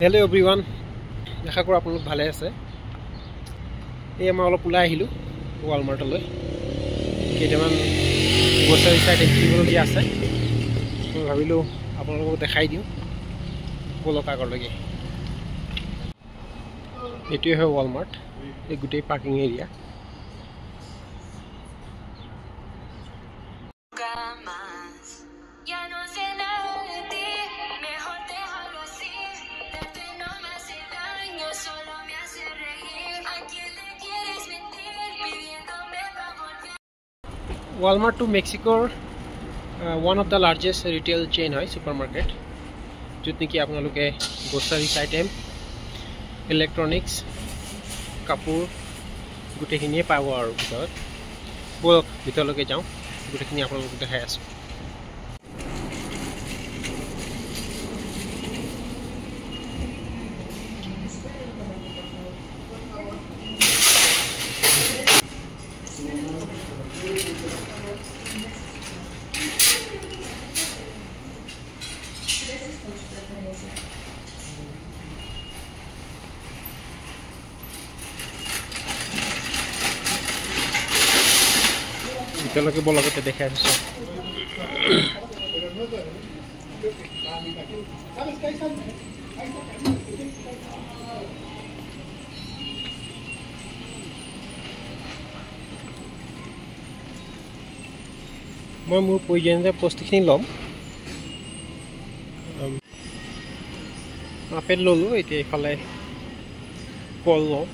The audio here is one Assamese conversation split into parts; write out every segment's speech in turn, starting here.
Hello everyone, আশা কৰো আপোনালোক ভালে আছে। এই মই অলপ ওলাই আহিলো ওয়ালমাৰ্টলৈ। কেইটামান গ্ৰচাৰী সাইট কিনিবলগীয়া আছে। মই ভাবিলো আপোনালোকক দেখাই দিওঁ বলক আগলৈকে। এটোৱে হয় ওয়ালমাৰ্ট, এই গোটেই parking area. Walmart to Mexico, one of the largest retail chain है supermarket, जितनी कि आपने लोग के groceries item, electronics, कपूर, गुटे किन्हीं पावर बितर, वो बितर लोग के जाऊँ, गुटे किन्हीं आपने लोग देखा है ऐसा। Kalau ke bola kita देखा है मैं मोर प्रयोजनीय बस्तुखिनि लम আপেল ললো এতিয়া ইফালে কল লম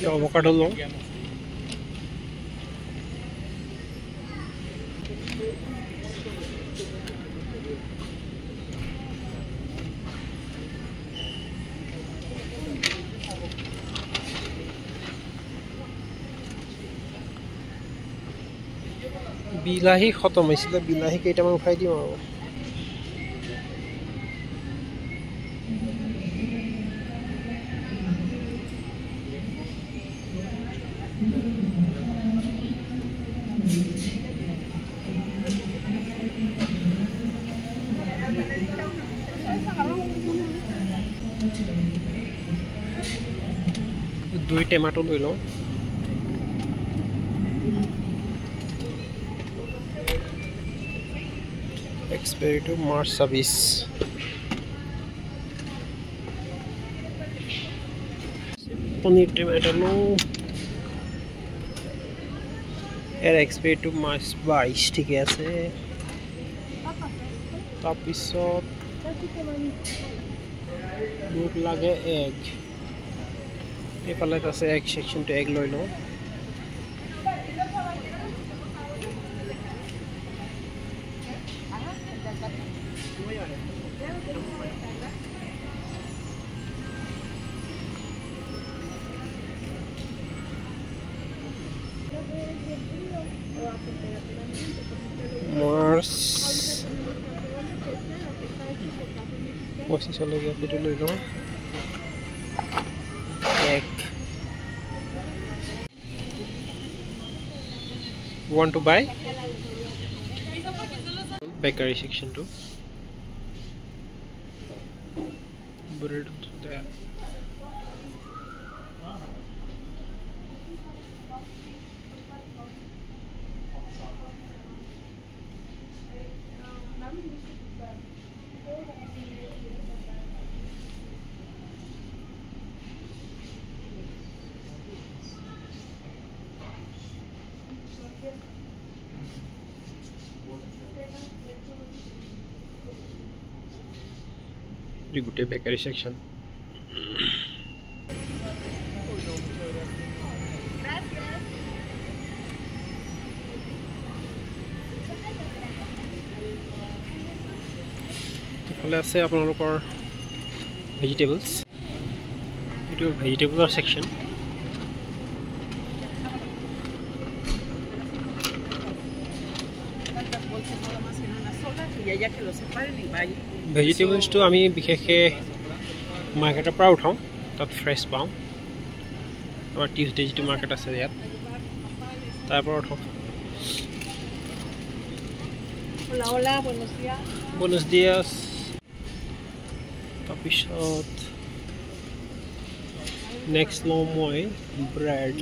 avocado long বিলাহী খতম হৈছিল বিলাহী কেইটামান উঠাই দিম আৰু দুই টমেটো লৈ লওঁ expiry to March 26 पनीर टमाटर लो এর expiry to March 22 ঠিক আছে তাৰপিছত মোক লাগে এগ এফালে আছে এগ সেকশন টু এগ লৈ লওঁ Mars 25 লগে ভিডিও লৈ লওঁ এক want to buy bakery section too bread there Good bakery section. ইফালে আছে আপোনালোকৰ ভেজিটেবলছ এইটো ভেজিটেবলৰ সেকশন ভেজিটেবলছটো আমি বিশেষকৈ মাৰ্কেটৰ পৰা উঠাওঁ তাত ফ্ৰেছ পাওঁ আমাৰ টিউজডে যিটো মাৰ্কেট আছে ইয়াত তাৰ পৰা উঠাওঁ Hola, buenos días. Buenos días. Tapishot. Next lo moi bread.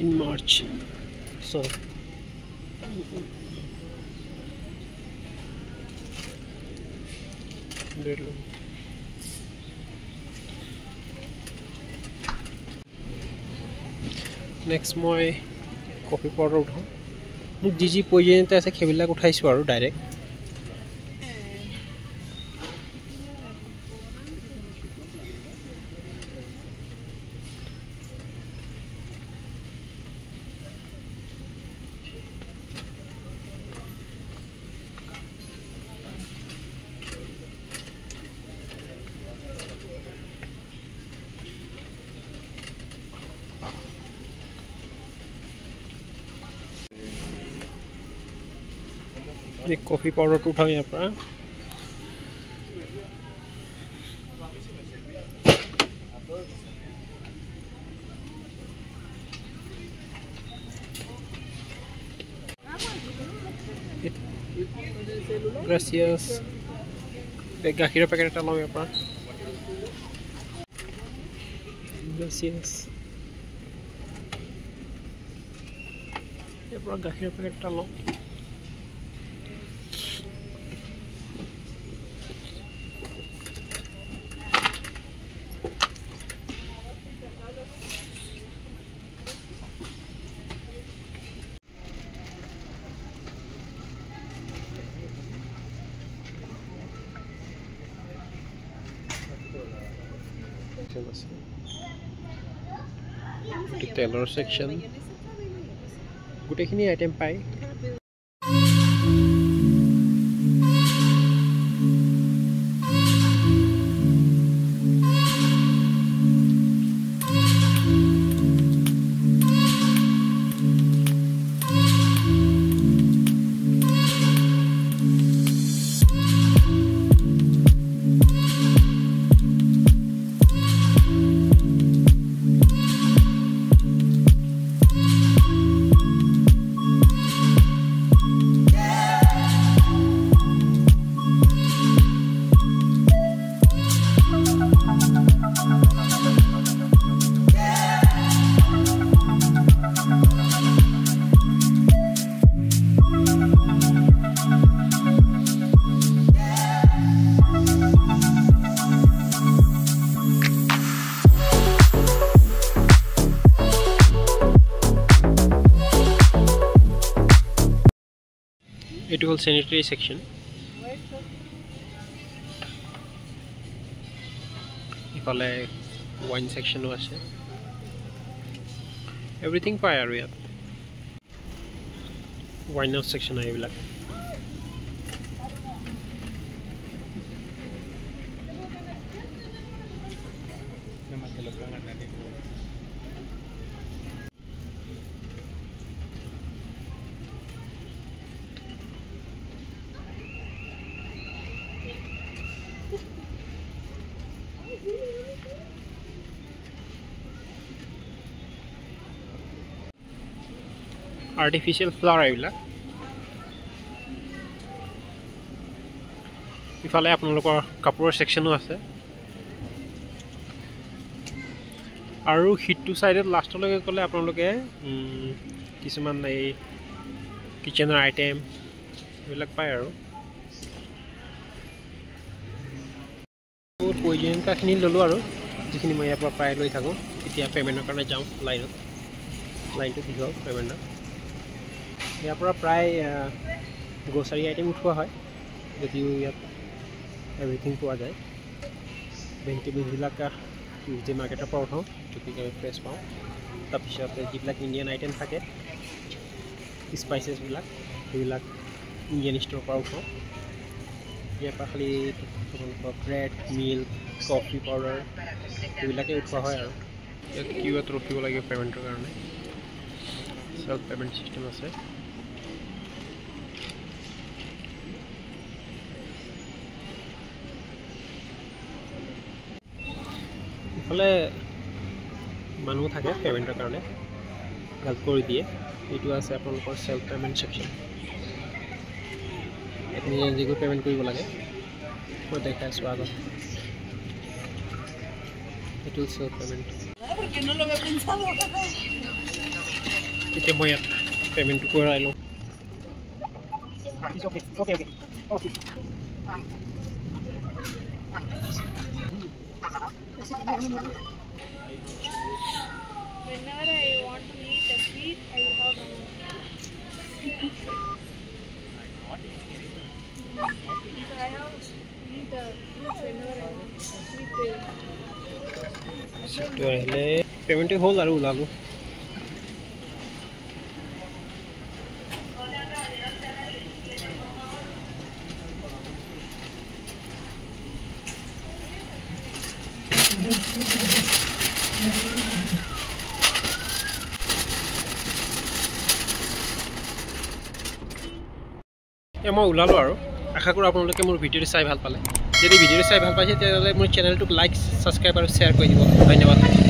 March. So next মই কফি পাউডাৰ উঠাওঁ মোক যি প্ৰয়োজনীয়তা আছে সেইবিলাক উঠাইছোঁ আৰু ডাইৰেক্ট কফি পাউডাৰটো উঠাওঁ ইয়াৰ পৰা Gracias. গাখীৰৰ পেকেট এটা লওঁ ইয়াৰ পৰা Gracias. ইয়াৰ পৰা গাখীৰৰ পেকেট এটা লওঁ তেলৰ সেকশন গোটেইখিনি আইটেম পায় It will sanitary section. ইফালে wine section আছে everything পায় আৰু ইয়াত wine section এইবিলাক artificial flower এইবিলাক ইফালে আপোনালোকৰ কাপোৰৰ সেকশনো আছে আৰু হিটটো সাইডত লাষ্টলৈকে গলে আপোনালোকে কিছুমান এই কিচেনৰ আইটেম এইবিলাক পায় আৰু প্ৰয়োজনীয়তাখিনি ললো আৰু যিখিনি মই ইয়াৰ পৰা প্ৰায় লৈ থাকো এতিয়া পেমেন্টৰ কাৰণে যাওঁ লাইনটো দিগল পেমেন্ট ইয়াৰ পৰা প্ৰায় গ্ৰ'চাৰী আইটেম উঠোৱা হয় যদিও ইয়াত এভৰিথিং পোৱা যায় ভেজিটেবলছবিলাক যে মাৰ্কেটৰ পৰা উঠাওঁ গতিকে আমি ফ্ৰেছ পাওঁ তাৰপিছত যিবিলাক ইণ্ডিয়ান আইটেম থাকে স্পাইচেছবিলাক সেইবিলাক ইণ্ডিয়ান ষ্ট'ৰৰ পৰা উঠাওঁ ইয়াৰ পৰা খালি আপোনালোকৰ ব্ৰেড মিল্ক কফি পাউডাৰ এইবিলাকেই উঠোৱা হয় আৰু ইয়াত কিউত ৰখিব লাগিব পে'মেণ্টৰ কাৰণে চেল্ফ পে'মেণ্ট ছিষ্টেম আছে ইফালে মানুহ থাকে পে'মেণ্টৰ কাৰণে হেল্প কৰি দিয়ে এইটো আছে আপোনালোকৰ চেল্ফ পে'মেণ্ট ছেকশ্যন আপুনি যিবোৰ পে'মেণ্ট কৰিব লাগে মই দেখাইছোঁ আগত এইটো চেল্ফ পে'মেণ্ট এতিয়া মই ইয়াত পে'মেণ্টটো কৰাই লওঁ Whenever I want to eat a sweet, I will have one. So I have to eat the fruits whenever I want sweet. সেইটো আহিলে পে'মেণ্টটো হ'ল আৰু ওলালোঁ মই ওলালোঁ আৰু আশা কৰোঁ আপোনালোকে মোৰ ভিডিঅ'টো চাই ভাল পালে যদি ভিডিঅ'টো চাই ভাল পাইছে তেতিয়াহ'লে মোৰ চেনেলটোক লাইক ছাবস্ক্ৰাইব আৰু শ্বেয়াৰ কৰি দিব ধন্যবাদ